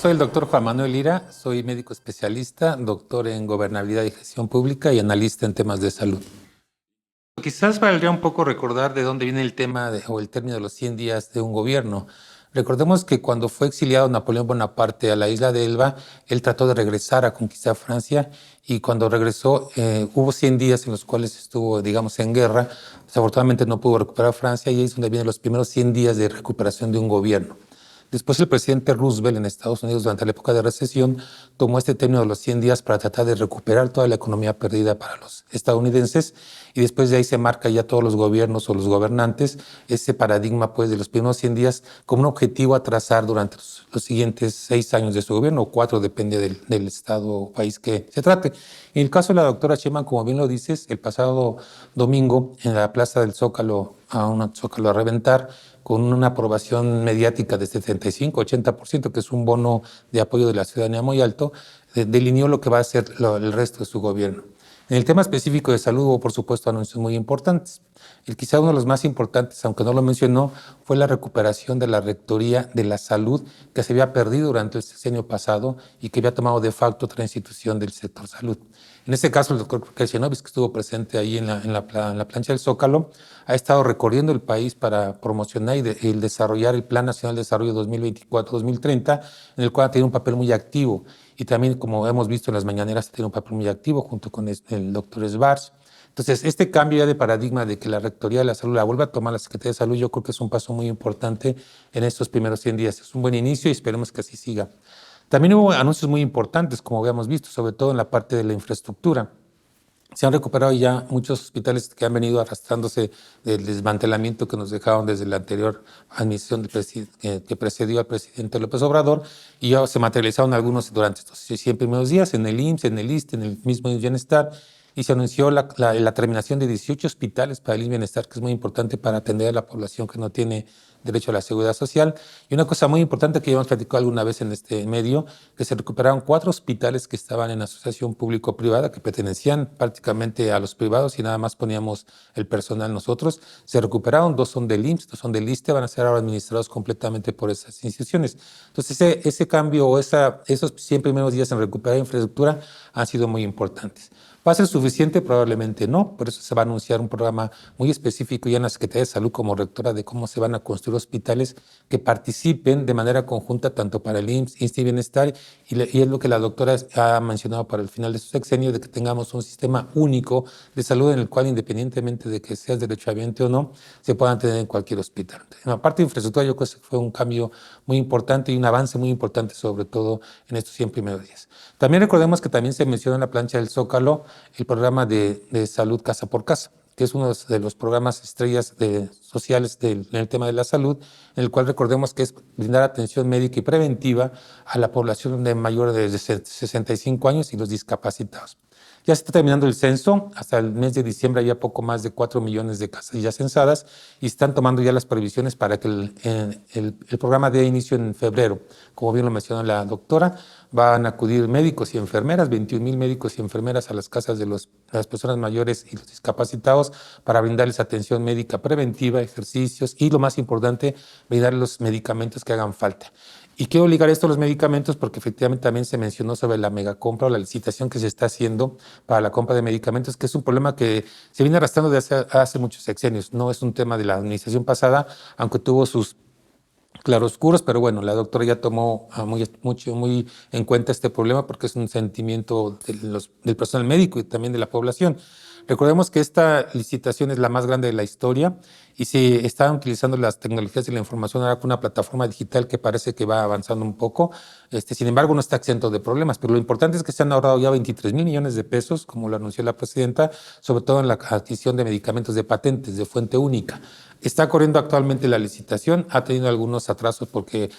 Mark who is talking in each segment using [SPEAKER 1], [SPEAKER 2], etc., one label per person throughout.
[SPEAKER 1] Soy el doctor Juan Manuel Lira, soy médico especialista, doctor en gobernabilidad y gestión pública y analista en temas de salud. Quizás valdría un poco recordar de dónde viene el tema o el término de los 100 días de un gobierno. Recordemos que cuando fue exiliado Napoleón Bonaparte a la isla de Elba, él trató de regresar a conquistar Francia y cuando regresó hubo 100 días en los cuales estuvo, digamos, en guerra. Desafortunadamente no pudo recuperar Francia y ahí es donde vienen los primeros 100 días de recuperación de un gobierno. Después el presidente Roosevelt en Estados Unidos durante la época de recesión tomó este término de los 100 días para tratar de recuperar toda la economía perdida para los estadounidenses y después de ahí se marca ya todos los gobiernos o los gobernantes ese paradigma pues de los primeros 100 días como un objetivo a trazar durante los siguientes 6 años de su gobierno o 4, depende del estado o país que se trate. En el caso de la doctora Sheinbaum, como bien lo dices, el pasado domingo en la Plaza del Zócalo, a un Zócalo a reventar, con una aprobación mediática de 75-80%, que es un bono de apoyo de la ciudadanía muy alto, delineó lo que va a ser el resto de su gobierno. En el tema específico de salud hubo, por supuesto, anuncios muy importantes. El quizá uno de los más importantes, aunque no lo mencionó, fue la recuperación de la Rectoría de la Salud que se había perdido durante el sexenio pasado y que había tomado de facto otra institución del sector salud. En este caso, el doctor Kreshinovic, que estuvo presente ahí en la plancha del Zócalo, ha estado recorriendo el país para promocionar y desarrollar el Plan Nacional de Desarrollo 2024-2030, en el cual ha tenido un papel muy activo. Y también, como hemos visto en las mañaneras, ha tenido un papel muy activo junto con el doctor Svars. Entonces, este cambio ya de paradigma de que la Rectoría de la Salud la vuelva a tomar la Secretaría de Salud, yo creo que es un paso muy importante en estos primeros 100 días. Es un buen inicio y esperemos que así siga. También hubo anuncios muy importantes, como habíamos visto, sobre todo en la parte de la infraestructura. Se han recuperado ya muchos hospitales que han venido arrastrándose del desmantelamiento que nos dejaron desde la anterior administración que precedió al presidente López Obrador, y ya se materializaron algunos durante estos 100 primeros días en el IMSS, en el ISSSTE, en el mismo Bienestar, y se anunció la terminación de 18 hospitales para el Bienestar, que es muy importante para atender a la población que no tiene derecho a la seguridad social. Y una cosa muy importante que ya hemos platicado alguna vez en este medio, que se recuperaron 4 hospitales que estaban en asociación público-privada, que pertenecían prácticamente a los privados y nada más poníamos el personal nosotros. Se recuperaron, 2 son del IMSS, 2 son del ISSSTE, van a ser ahora administrados completamente por esas instituciones. Entonces ese cambio o esos 100 primeros días en recuperar infraestructura han sido muy importantes. ¿Va a ser suficiente? Probablemente no, por eso se va a anunciar un programa muy específico ya en la Secretaría de Salud como rectora de cómo se van a construir hospitales que participen de manera conjunta tanto para el IMSS, ISSSTE y Bienestar, y es lo que la doctora ha mencionado para el final de su sexenio, de que tengamos un sistema único de salud en el cual, independientemente de que seas derechohabiente o no, se puedan tener en cualquier hospital. En la parte de infraestructura yo creo que fue un cambio muy importante y un avance muy importante, sobre todo en estos 100 primeros días. También recordemos que también se menciona en la plancha del Zócalo el programa de salud casa por casa, que es uno de los programas estrellas sociales en el tema de la salud, en el cual recordemos que es brindar atención médica y preventiva a la población de mayor de 65 años y los discapacitados. Ya se está terminando el censo, hasta el mes de diciembre había poco más de 4 millones de casas ya censadas y están tomando ya las previsiones para que el programa dé inicio en febrero. Como bien lo mencionó la doctora, van a acudir médicos y enfermeras, 21,000 médicos y enfermeras a las casas de las personas mayores y los discapacitados para brindarles atención médica preventiva, ejercicios y, lo más importante, brindarles los medicamentos que hagan falta. Y quiero ligar esto a los medicamentos porque efectivamente también se mencionó sobre la megacompra o la licitación que se está haciendo para la compra de medicamentos, que es un problema que se viene arrastrando desde hace muchos sexenios. No es un tema de la administración pasada, aunque tuvo sus claroscuros, pero bueno, la doctora ya tomó muy en cuenta este problema porque es un sentimiento del personal médico y también de la población. Recordemos que esta licitación es la más grande de la historia y se están utilizando las tecnologías de la información ahora con una plataforma digital que parece que va avanzando un poco. Sin embargo, no está exento de problemas, pero lo importante es que se han ahorrado ya 23,000 millones de pesos, como lo anunció la presidenta, sobre todo en la adquisición de medicamentos de patentes de fuente única. Está corriendo actualmente la licitación, ha tenido algunos atrasos porque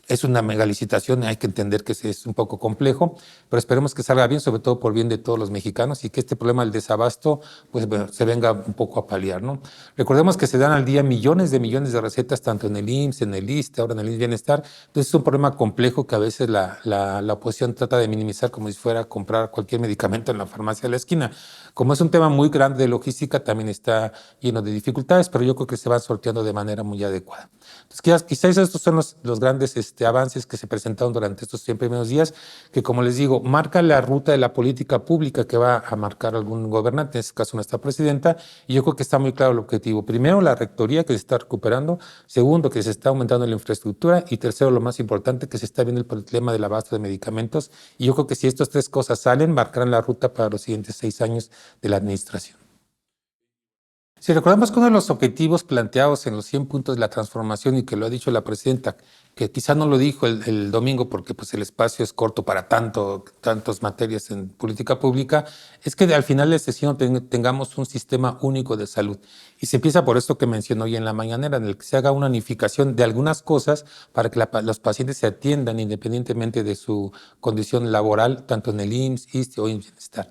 [SPEAKER 1] es una mega licitación, hay que entender que es un poco complejo, pero esperemos que salga bien, sobre todo por bien de todos los mexicanos y que este problema del desabasto pues, bueno, se venga un poco a paliar, ¿no? Recordemos que se dan al día millones de recetas, tanto en el IMSS, en el ISSSTE, ahora en el IMSS Bienestar. Entonces es un problema complejo que a veces la oposición trata de minimizar como si fuera a comprar cualquier medicamento en la farmacia de la esquina. Como es un tema muy grande de logística, también está lleno de dificultades, pero yo creo que se van sorteando de manera muy adecuada. Entonces, quizás estos son los grandes avances que se presentaron durante estos 100 primeros días, que como les digo, marca la ruta de la política pública que va a marcar algún gobernante, en este caso nuestra presidenta, y yo creo que está muy claro el objetivo. Primero, la rectoría que se está recuperando. Segundo, que se está aumentando la infraestructura. Y tercero, lo más importante, que se está viendo el problema del abasto de medicamentos. Y yo creo que si estas tres cosas salen, marcarán la ruta para los siguientes 6 años de la administración. Si recordamos que uno de los objetivos planteados en los 100 puntos de la transformación y que lo ha dicho la presidenta, que quizá no lo dijo el domingo porque pues, el espacio es corto para tantas materias en política pública, es que al final de la sesión tengamos un sistema único de salud. Y se empieza por esto que mencionó hoy en la mañanera, en el que se haga una unificación de algunas cosas para que los pacientes se atiendan independientemente de su condición laboral, tanto en el IMSS, ISSSTE o Bienestar.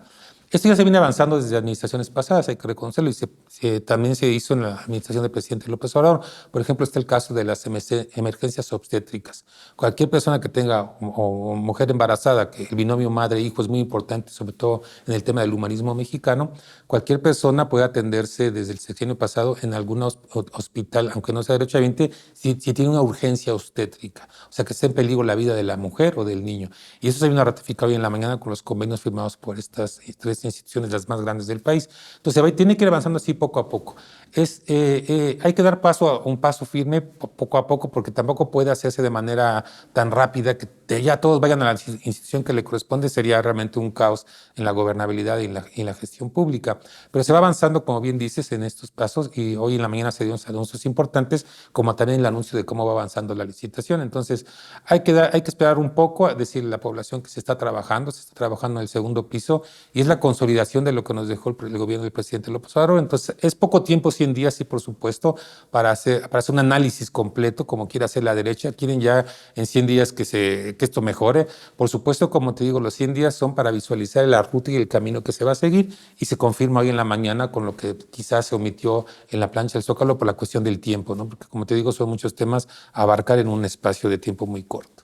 [SPEAKER 1] Esto ya se viene avanzando desde administraciones pasadas, hay que reconocerlo, y también se hizo en la administración del presidente López Obrador. Por ejemplo, está el caso de las emergencias obstétricas. Cualquier persona que tenga o mujer embarazada, que el binomio madre-hijo es muy importante, sobre todo en el tema del humanismo mexicano, cualquier persona puede atenderse desde el sexenio pasado en algún hospital, aunque no sea derechamente, si tiene una urgencia obstétrica, o sea que esté en peligro la vida de la mujer o del niño. Y eso se vino a ratificar hoy en la mañana con los convenios firmados por estas tres instituciones, las más grandes del país. Entonces, tiene que ir avanzando así poco a poco. Hay que dar un paso firme poco a poco, porque tampoco puede hacerse de manera tan rápida que ya todos vayan a la institución que le corresponde. Sería realmente un caos en la gobernabilidad y en la gestión pública. Pero se va avanzando, como bien dices, en estos pasos, y hoy en la mañana se dieron anuncios importantes, como también el anuncio de cómo va avanzando la licitación. Entonces, hay que esperar un poco a decirle a la población que se está trabajando en el segundo piso, y es la consolidación de lo que nos dejó el gobierno del presidente López Obrador. Entonces, es poco tiempo, 100 días, sí, por supuesto, para hacer un análisis completo, como quiere hacer la derecha. Quieren ya en 100 días que esto mejore. Por supuesto, como te digo, los 100 días son para visualizar la ruta y el camino que se va a seguir, y se confirma hoy en la mañana con lo que quizás se omitió en la plancha del Zócalo por la cuestión del tiempo, ¿no? Porque, como te digo, son muchos temas a abarcar en un espacio de tiempo muy corto.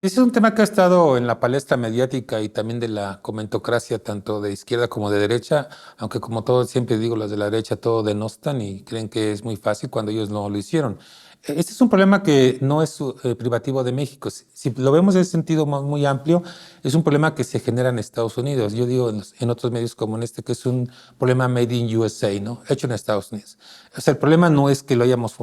[SPEAKER 1] Ese es un tema que ha estado en la palestra mediática y también de la comentocracia, tanto de izquierda como de derecha, aunque como todo siempre digo, los de la derecha todo denostan y creen que es muy fácil cuando ellos no lo hicieron. Este es un problema que no es privativo de México. Si lo vemos en ese sentido muy amplio, es un problema que se genera en Estados Unidos. Yo digo en otros medios como en este que es un problema made in USA, ¿no? Hecho en Estados Unidos. O sea, el problema no es que lo hayamos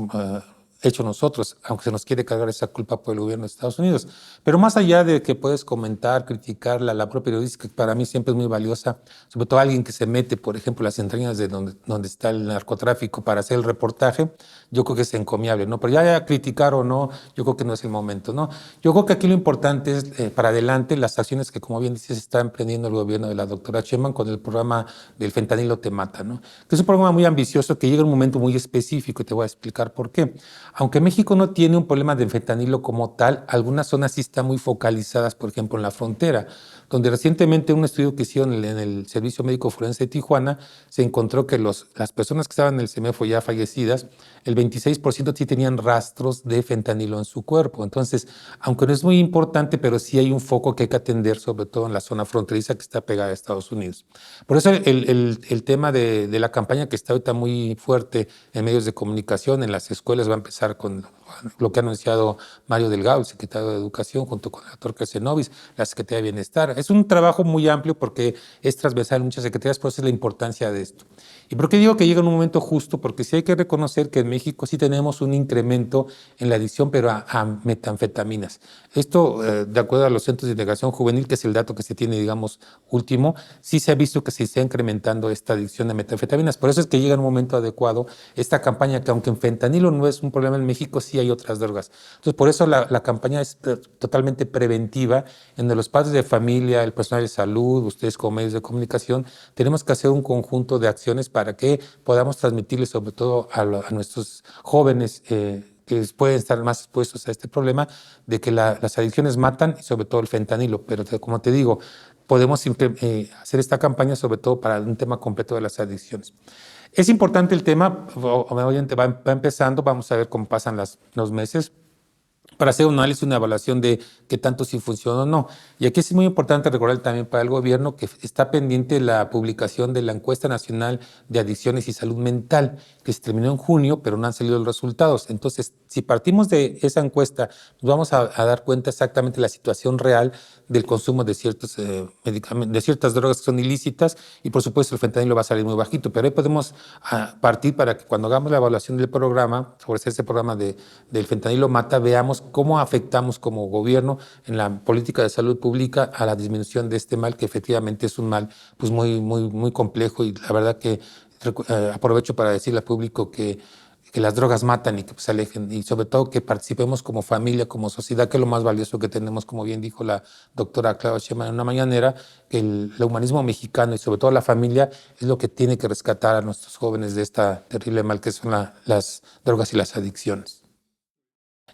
[SPEAKER 1] hecho nosotros, aunque se nos quiere cargar esa culpa por el gobierno de Estados Unidos. Pero más allá de que puedes comentar, criticar la labor periodística, que para mí siempre es muy valiosa, sobre todo alguien que se mete, por ejemplo, las entrañas de donde está el narcotráfico para hacer el reportaje, yo creo que es encomiable, ¿no? Pero ya criticar o no, yo creo que no es el momento, ¿no? Yo creo que aquí lo importante es, para adelante, las acciones que, como bien dices, está emprendiendo el gobierno de la doctora Sheinbaum con el programa del fentanilo te mata, ¿no? Que es un programa muy ambicioso que llega en un momento muy específico, y te voy a explicar por qué. Aunque México no tiene un problema de fentanilo como tal, algunas zonas sí están muy focalizadas, por ejemplo, en la frontera, donde recientemente un estudio que hicieron en el Servicio Médico Forense de Tijuana, se encontró que las personas que estaban en el CEMEFO ya fallecidas, el 26% sí tenían rastros de fentanilo en su cuerpo. Entonces, aunque no es muy importante, pero sí hay un foco que hay que atender, sobre todo en la zona fronteriza que está pegada a Estados Unidos. Por eso el tema de la campaña que está ahorita muy fuerte en medios de comunicación, en las escuelas, va a empezar con lo que ha anunciado Mario Delgado, el secretario de Educación, junto con el doctor Casenovis, la Secretaría de Bienestar. Es un trabajo muy amplio porque es transversal en muchas secretarías, por eso es la importancia de esto. ¿Y por qué digo que llega en un momento justo? Porque sí hay que reconocer que en México sí tenemos un incremento en la adicción, pero a metanfetaminas. Esto, de acuerdo a los centros de integración juvenil, que es el dato que se tiene, digamos, último, sí se ha visto que se está incrementando esta adicción de metanfetaminas. Por eso es que llega en un momento adecuado esta campaña, que aunque en fentanilo no es un problema en México, sí hay otras drogas. Entonces, por eso la campaña es totalmente preventiva, en donde los padres de familia, el personal de salud, ustedes como medios de comunicación, tenemos que hacer un conjunto de acciones para que podamos transmitirles, sobre todo a nuestros jóvenes, que pueden estar más expuestos a este problema, de que las adicciones matan, y sobre todo el fentanilo. Pero como te digo, podemos hacer esta campaña sobre todo para un tema completo de las adicciones. Es importante el tema, obviamente va empezando, vamos a ver cómo pasan los meses, para hacer un análisis, una evaluación de qué tanto sí funciona o no. Y aquí es muy importante recordar también para el gobierno que está pendiente la publicación de la Encuesta Nacional de Adicciones y Salud Mental, que se terminó en junio, pero no han salido los resultados. Entonces, si partimos de esa encuesta, nos vamos a dar cuenta exactamente de la situación real del consumo de ciertos medicamentos, de ciertas drogas que son ilícitas, y por supuesto el fentanilo va a salir muy bajito, pero ahí podemos partir para que cuando hagamos la evaluación del programa, sobre ese programa del fentanilo mata, veamos cómo afectamos como gobierno en la política de salud pública a la disminución de este mal, que efectivamente es un mal pues muy complejo, y la verdad que aprovecho para decirle al público que las drogas matan y que se alejen, y sobre todo que participemos como familia, como sociedad, que es lo más valioso que tenemos, como bien dijo la doctora Claudia Sheinbaum en una mañanera, que el humanismo mexicano y sobre todo la familia es lo que tiene que rescatar a nuestros jóvenes de esta terrible mal que son las drogas y las adicciones.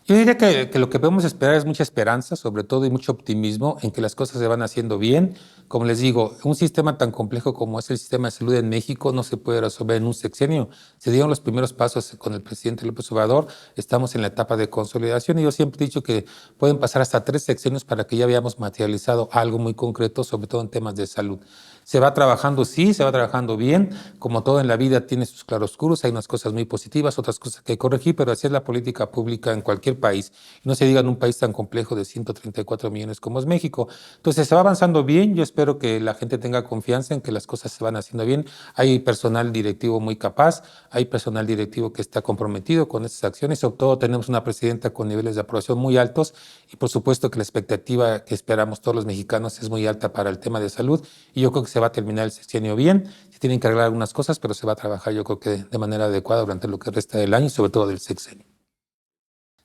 [SPEAKER 1] Yo diría que lo que podemos esperar es mucha esperanza, sobre todo, y mucho optimismo en que las cosas se van haciendo bien. Como les digo, un sistema tan complejo como es el sistema de salud en México no se puede resolver en un sexenio. Se dieron los primeros pasos con el presidente López Obrador, estamos en la etapa de consolidación, y yo siempre he dicho que pueden pasar hasta 3 sexenios para que ya hayamos materializado algo muy concreto, sobre todo en temas de salud. Se va trabajando, sí, se va trabajando bien. Como todo en la vida tiene sus claroscuros, hay unas cosas muy positivas, otras cosas que corregir, pero así es la política pública en cualquier país. Y no se diga en un país tan complejo de 134 millones como es México. Entonces se va avanzando bien, yo espero que la gente tenga confianza en que las cosas se van haciendo bien. Hay personal directivo muy capaz, hay personal directivo que está comprometido con estas acciones, sobre todo tenemos una presidenta con niveles de aprobación muy altos, y por supuesto que la expectativa que esperamos todos los mexicanos es muy alta para el tema de salud, y yo creo que se va a terminar el sexenio bien. Se tienen que arreglar algunas cosas, pero se va a trabajar yo creo que de manera adecuada durante lo que resta del año y sobre todo del sexenio.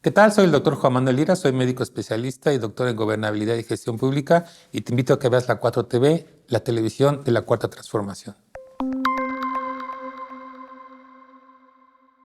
[SPEAKER 1] ¿Qué tal? Soy el doctor Juan Manuel Lira, soy médico especialista y doctor en gobernabilidad y gestión pública, y te invito a que veas la 4TV, la televisión de la Cuarta Transformación.